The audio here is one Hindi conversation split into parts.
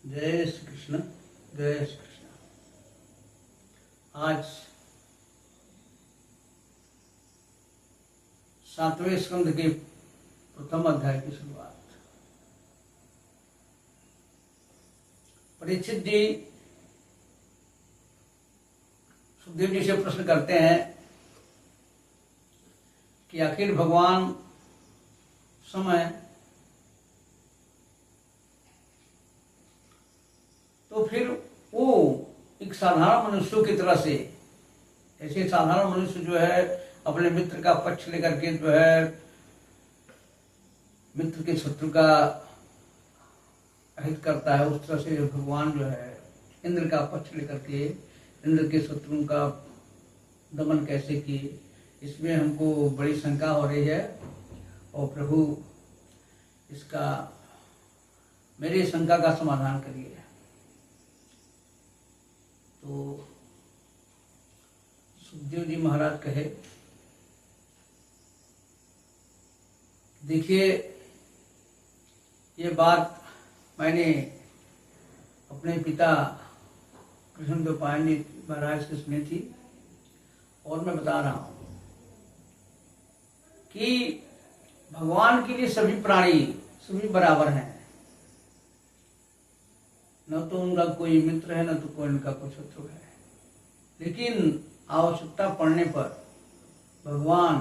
जय श्री कृष्ण। जय श्री कृष्ण। आज 7वें स्कंद के प्रथम अध्याय की शुरुआत। परीक्षित जी सुखदेव जी से प्रश्न करते हैं कि आखिर भगवान समय तो फिर वो एक साधारण मनुष्यों की तरह से, ऐसे साधारण मनुष्य जो है अपने मित्र का पक्ष लेकर के जो है मित्र के शत्रु का हित करता है, उस तरह से भगवान जो है इंद्र का पक्ष लेकर के इंद्र के शत्रुओं का दमन कैसे किए, इसमें हमको बड़ी शंका हो रही है। और प्रभु इसका मेरी शंका का समाधान करिए। तो सुखदेव जी महाराज कहे, देखिए ये बात मैंने अपने पिता कृष्णदेव पायनी महाराज से सुनी थी और मैं बता रहा हूं कि भगवान के लिए सभी प्राणी सभी बराबर हैं। न तो उनका कोई मित्र है, न तो कोई उनका कोई शत्रु है, लेकिन आवश्यकता पड़ने पर भगवान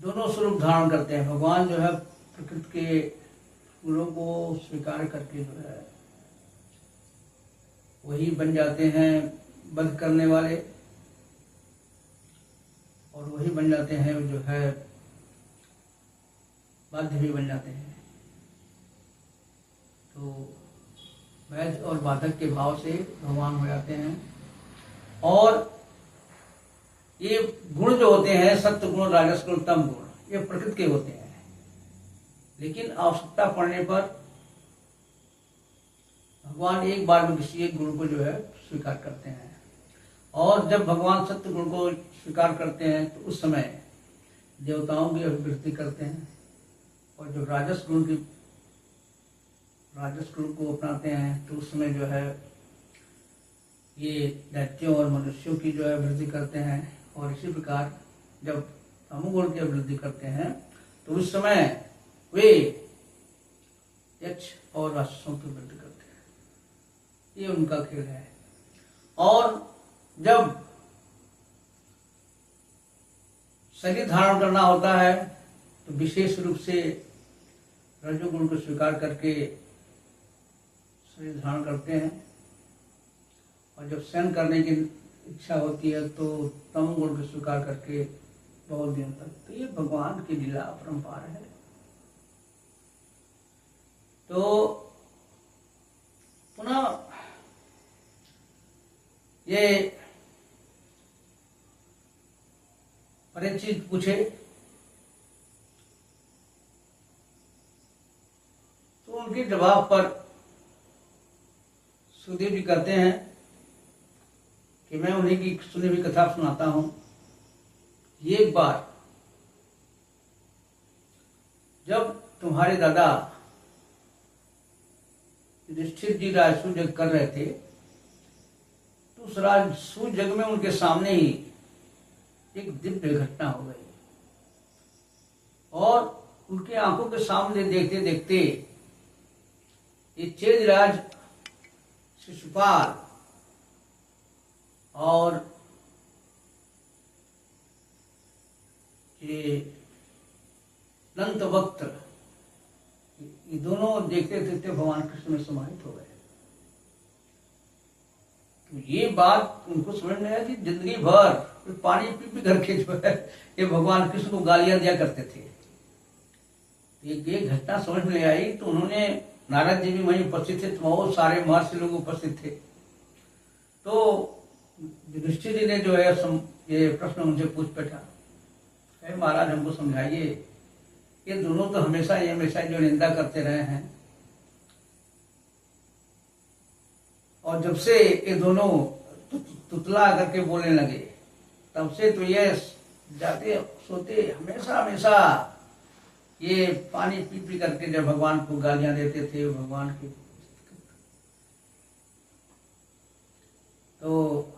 दोनों स्वरूप धारण करते हैं। भगवान जो है प्रकृति के गुणों को स्वीकार करके जो है वही बन जाते हैं वध करने वाले, और वही बन जाते हैं जो है बाध्य भी बन जाते हैं। तो वैध और बाधक के भाव से भगवान हो जाते हैं। और ये गुण जो होते हैं, सत्य गुण, राजस गुण, तम गुण, ये प्रकृति के होते हैं, लेकिन आवश्यकता पड़ने पर भगवान एक बार में किसी एक गुण को जो है स्वीकार करते हैं। और जब भगवान सत्य गुण को स्वीकार करते हैं तो उस समय देवताओं की अभिवृद्धि करते हैं, और जब राजस गुण को अपनाते हैं तो उस समय जो है ये दैत्यों और मनुष्यों की जो है वृद्धि करते हैं। और इसी प्रकार जब तमोगुण की वृद्धि करते हैं तो उस समय वे यक्ष और राक्षसों की वृद्धि करते हैं। ये उनका खेल है। और जब शरीर धारण करना होता है तो विशेष रूप से रजोगुण को स्वीकार करके शरीर धारण करते हैं, और जब सहन करने की इच्छा होती है तो तम गुण को स्वीकार करके बहुत दिन तक। तो ये भगवान की लीला अपरंपार है। तो पुनः ये परीक्षित पूछे तो उनके जवाब पर सुखदेव जी कहते हैं कि मैं उन्हीं की सुनी हुई कथा सुनाता हूं। एक बार जब तुम्हारे दादा युधिष्ठिर जी राजसूय यज्ञ कर रहे थे तो उस राजसूय यज्ञ में उनके सामने ही एक दिव्य घटना हो गई, और उनके आंखों के सामने देखते देखते ये चेदराज शिशुपाल और ये दंतवक्त्र, ये दोनों देखते देखते भगवान कृष्ण में समाहित हो गए। तो ये बात उनको समझ में आया कि जिंदगी भर पानी पी पी करके जो है ये भगवान कृष्ण को गालियां दिया करते थे। ये घटना समझ में आई तो उन्होंने, नारद जी भी वहीं उपस्थित थे, तो बहुत सारे महर्षि लोग उपस्थित थे। तो युधिष्ठिर जी ने जो है ये प्रश्न उनसे पूछ बैठा, कहे महाराज हमको समझाइए, ये दोनों तो हमेशा जो निंदा करते रहे हैं, और जब से ये दोनों तुतला करके बोलने लगे तब से तो ये जाते सोते हमेशा ये पानी पी पी करके जब भगवान को गालियां देते थे, भगवान के तो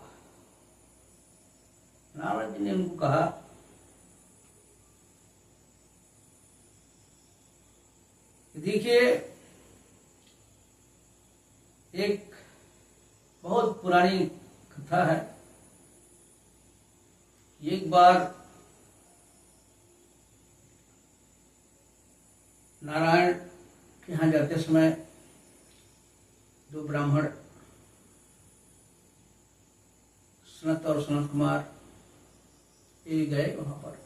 नारद जी ने उनको कहा देखिए, एक बहुत पुरानी कथा है। एक बार नारायण के यहाँ जाते समय दो ब्राह्मण सनत और सनत कुमार ये गए वहां पर।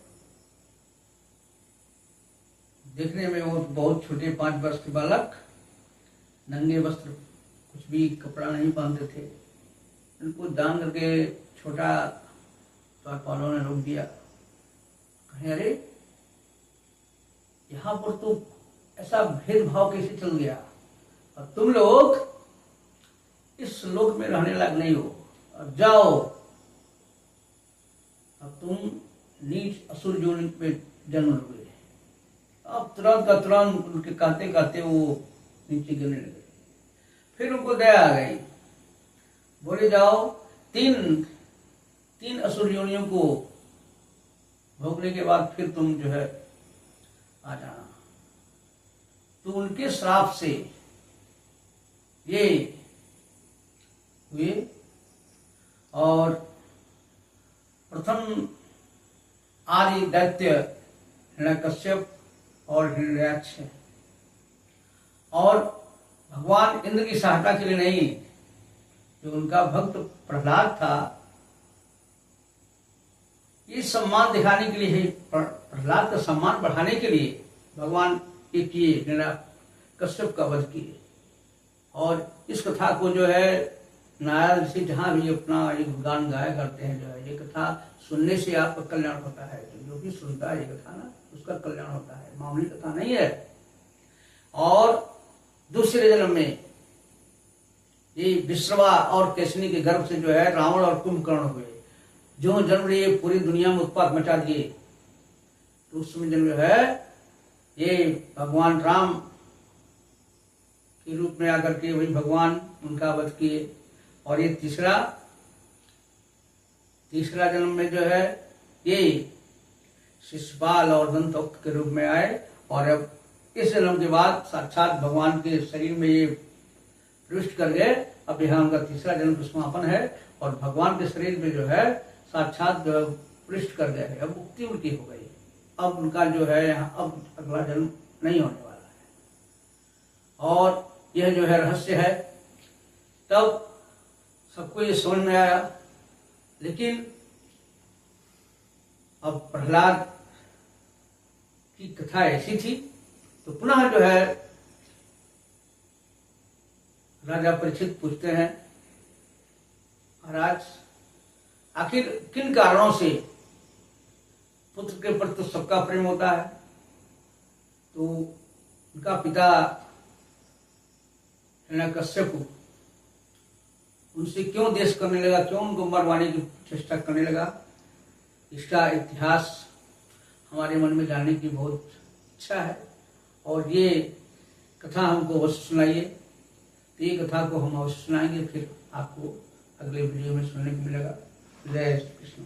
देखने में वो बहुत छोटे 5 वर्ष के बालक, नंगे वस्त्र, कुछ भी कपड़ा नहीं पहनते थे। उनको दान करके छोटा द्वारपालों ने रोक दिया। कहे अरे यहाँ पर तो ऐसा भेदभाव कैसे चल गया, और तुम लोग इस लोक में रहने लायक नहीं हो, अब जाओ, अब तुम नीच असुर योनि पे जन्म लोगे। अब तुरंत का तुरंत उनके कहते कहते वो नीचे गिरने लगे। फिर उनको दया आ गई, बोले जाओ तीन असुर योनियों को भोगने के बाद फिर तुम जो है आ जाना। तो उनके श्राप से ये हुए, और प्रथम आदि दैत्य हिरण्यकश्यप और हिरण्याक्ष, और भगवान इंद्र की सहायता के लिए नहीं, जो उनका भक्त प्रहलाद था, ये सम्मान दिखाने के लिए, प्रहलाद का सम्मान बढ़ाने के लिए भगवान ये किए, हिरण्यकश्यप का वध किए। और इस कथा को जो है नारद ऋषि जहाँ भी अपना एक गान गाया करते हैं, जो है ये कथा सुनने से आपका कल्याण होता है। जो भी सुनता है ये कथा ना, उसका कल्याण होता है, मामूली कथा नहीं है। और दूसरे जन्म में ये विश्रवा और केसनी के गर्भ से जो है रावण और कुंभकर्ण हुए, जो जन्म लिए पूरी दुनिया में उत्पात मचा दिए। तो उस समय जन्म जो है ये भगवान राम के रूप में आकर के वही भगवान उनका वध किए। और ये तीसरा जन्म में जो है ये शिशुपाल और दंतोक्त के रूप में आए, और अब इस जन्म के बाद साक्षात भगवान के शरीर में ये प्रविष्ट कर गए। अब यहाँ उनका तीसरा जन्म समापन है, और भगवान के शरीर में जो है साक्षात प्रविष्ट कर गए। अब मुक्ति उनकी हो गई। अब उनका जो है यहाँ अब अगला जन्म नहीं होने वाला है। और यह जो है रहस्य है। तब सबको ये समझ में आया। लेकिन अब प्रहलाद की कथा ऐसी थी, तो पुनः जो है राजा परीक्षित पूछते हैं, महाराज आखिर किन कारणों से पुत्र के प्रति तो सबका प्रेम होता है, तो उनका पिता हिरण्यकश्यप उनसे क्यों द्वेष करने लगा, क्यों उनको मरवाने की चेष्टा करने लगा? इसका इतिहास हमारे मन में जानने की बहुत इच्छा है, और ये कथा हमको अवश्य सुनाइए। तो ये कथा को हम अवश्य सुनाएंगे, फिर आपको अगले वीडियो में सुनने को मिलेगा। जय श्री कृष्ण।